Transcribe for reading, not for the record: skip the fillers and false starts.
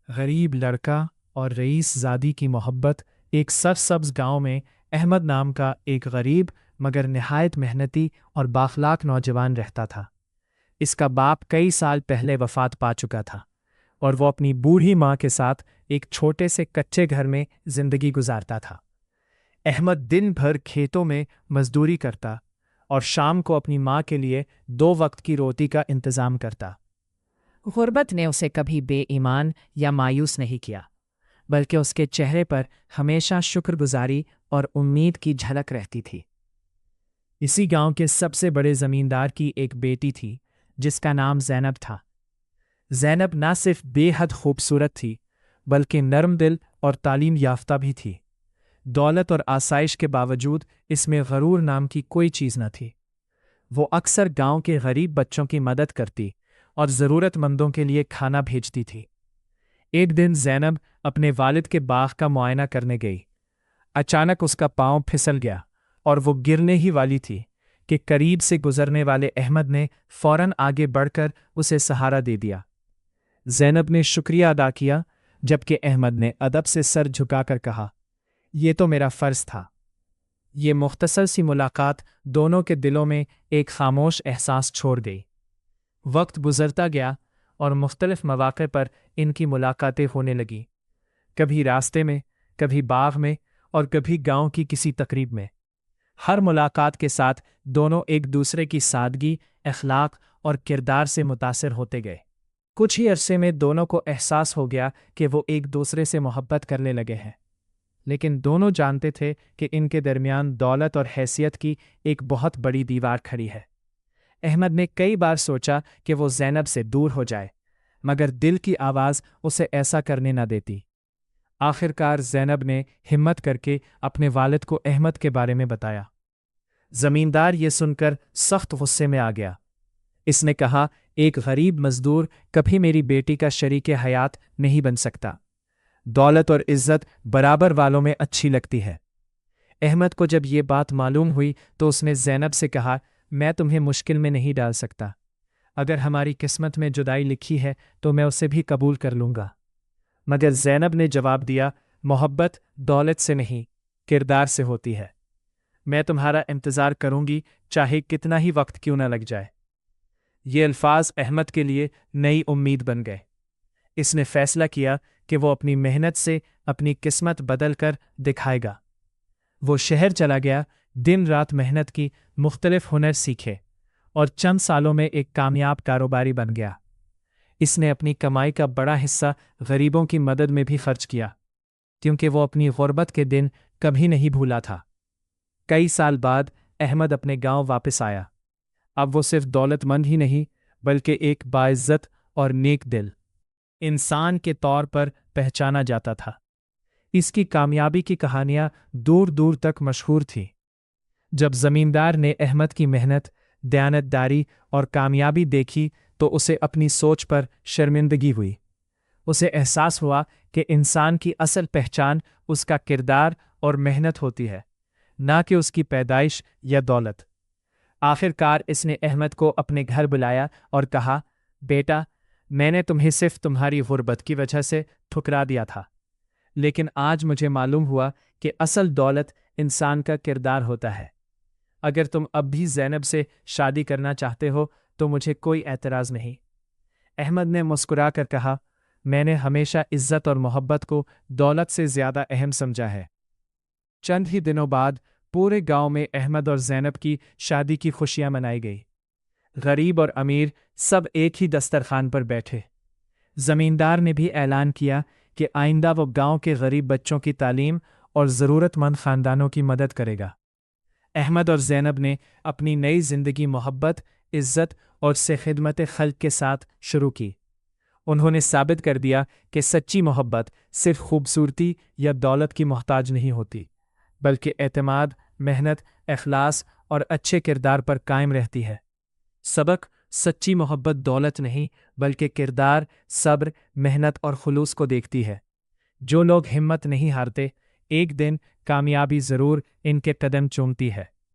غریب لڑکا اور رئیس زادی کی محبت۔ ایک سرسبز گاؤں میں احمد نام کا ایک غریب مگر نہایت محنتی اور بااخلاق نوجوان رہتا تھا۔ اس کا باپ کئی سال پہلے وفات پا چکا تھا اور وہ اپنی بوڑھی ماں کے ساتھ ایک چھوٹے سے کچے گھر میں زندگی گزارتا تھا۔ احمد دن بھر کھیتوں میں مزدوری کرتا اور شام کو اپنی ماں کے لیے 2 وقت کی روٹی کا انتظام کرتا۔ غربت نے اسے کبھی بے ایمان یا مایوس نہیں کیا، بلکہ اس کے چہرے پر ہمیشہ شکر گزاری اور امید کی جھلک رہتی تھی۔ اسی گاؤں کے سب سے بڑے زمیندار کی ایک بیٹی تھی جس کا نام زینب تھا۔ زینب نہ صرف بے حد خوبصورت تھی بلکہ نرم دل اور تعلیم یافتہ بھی تھی۔ دولت اور آسائش کے باوجود اس میں غرور نام کی کوئی چیز نہ تھی۔ وہ اکثر گاؤں کے غریب بچوں کی مدد کرتی اور ضرورت مندوں کے لیے کھانا بھیجتی تھی۔ ایک دن زینب اپنے والد کے باغ کا معائنہ کرنے گئی۔ اچانک اس کا پاؤں پھسل گیا اور وہ گرنے ہی والی تھی کہ قریب سے گزرنے والے احمد نے فوراً آگے بڑھ کر اسے سہارا دے دیا۔ زینب نے شکریہ ادا کیا جبکہ احمد نے ادب سے سر جھکا کر کہا، یہ تو میرا فرض تھا۔ یہ مختصر سی ملاقات دونوں کے دلوں میں ایک خاموش احساس چھوڑ گئی۔ وقت گزرتا گیا اور مختلف مواقع پر ان کی ملاقاتیں ہونے لگیں، کبھی راستے میں، کبھی باغ میں اور کبھی گاؤں کی کسی تقریب میں۔ ہر ملاقات کے ساتھ دونوں ایک دوسرے کی سادگی، اخلاق اور کردار سے متاثر ہوتے گئے۔ کچھ ہی عرصے میں دونوں کو احساس ہو گیا کہ وہ ایک دوسرے سے محبت کرنے لگے ہیں، لیکن دونوں جانتے تھے کہ ان کے درمیان دولت اور حیثیت کی ایک بہت بڑی دیوار کھڑی ہے۔ احمد نے کئی بار سوچا کہ وہ زینب سے دور ہو جائے، مگر دل کی آواز اسے ایسا کرنے نہ دیتی۔ آخرکار زینب نے ہمت کر کے اپنے والد کو احمد کے بارے میں بتایا۔ زمیندار یہ سن کر سخت غصے میں آ گیا۔ اس نے کہا، ایک غریب مزدور کبھی میری بیٹی کا شریک حیات نہیں بن سکتا۔ دولت اور عزت برابر والوں میں اچھی لگتی ہے۔ احمد کو جب یہ بات معلوم ہوئی تو اس نے زینب سے کہا، میں تمہیں مشکل میں نہیں ڈال سکتا۔ اگر ہماری قسمت میں جدائی لکھی ہے تو میں اسے بھی قبول کر لوں گا۔ مگر زینب نے جواب دیا، محبت دولت سے نہیں، کردار سے ہوتی ہے۔ میں تمہارا انتظار کروں گی، چاہے کتنا ہی وقت کیوں نہ لگ جائے۔ یہ الفاظ احمد کے لیے نئی امید بن گئے۔ اس نے فیصلہ کیا کہ وہ اپنی محنت سے اپنی قسمت بدل کر دکھائے گا۔ وہ شہر چلا گیا، دن رات محنت کی، مختلف ہنر سیکھے اور چند سالوں میں ایک کامیاب کاروباری بن گیا۔ اس نے اپنی کمائی کا بڑا حصہ غریبوں کی مدد میں بھی خرچ کیا، کیونکہ وہ اپنی غربت کے دن کبھی نہیں بھولا تھا۔ کئی سال بعد احمد اپنے گاؤں واپس آیا۔ اب وہ صرف دولت مند ہی نہیں بلکہ ایک باعزت اور نیک دل انسان کے طور پر پہچانا جاتا تھا۔ اس کی کامیابی کی کہانیاں دور دور تک مشہور تھیں۔ جب زمیندار نے احمد کی محنت، دیانتداری اور کامیابی دیکھی تو اسے اپنی سوچ پر شرمندگی ہوئی۔ اسے احساس ہوا کہ انسان کی اصل پہچان اس کا کردار اور محنت ہوتی ہے، نہ کہ اس کی پیدائش یا دولت۔ آخرکار اس نے احمد کو اپنے گھر بلایا اور کہا، بیٹا، میں نے تمہیں صرف تمہاری غربت کی وجہ سے ٹھکرا دیا تھا، لیکن آج مجھے معلوم ہوا کہ اصل دولت انسان کا کردار ہوتا ہے۔ اگر تم اب بھی زینب سے شادی کرنا چاہتے ہو تو مجھے کوئی اعتراض نہیں۔ احمد نے مسکرا کر کہا، میں نے ہمیشہ عزت اور محبت کو دولت سے زیادہ اہم سمجھا ہے۔ چند ہی دنوں بعد پورے گاؤں میں احمد اور زینب کی شادی کی خوشیاں منائی گئی۔ غریب اور امیر سب ایک ہی دسترخوان پر بیٹھے۔ زمیندار نے بھی اعلان کیا کہ آئندہ وہ گاؤں کے غریب بچوں کی تعلیم اور ضرورت مند خاندانوں کی مدد کرے گا۔ احمد اور زینب نے اپنی نئی زندگی محبت، عزت اور سے خدمت خلق کے ساتھ شروع کی۔ انہوں نے ثابت کر دیا کہ سچی محبت صرف خوبصورتی یا دولت کی محتاج نہیں ہوتی، بلکہ اعتماد، محنت، اخلاص اور اچھے کردار پر قائم رہتی ہے۔ سبق: سچی محبت دولت نہیں بلکہ کردار، صبر، محنت اور خلوص کو دیکھتی ہے۔ جو لوگ ہمت نہیں ہارتے، ایک دن کامیابی ضرور ان کے قدم چومتی ہے۔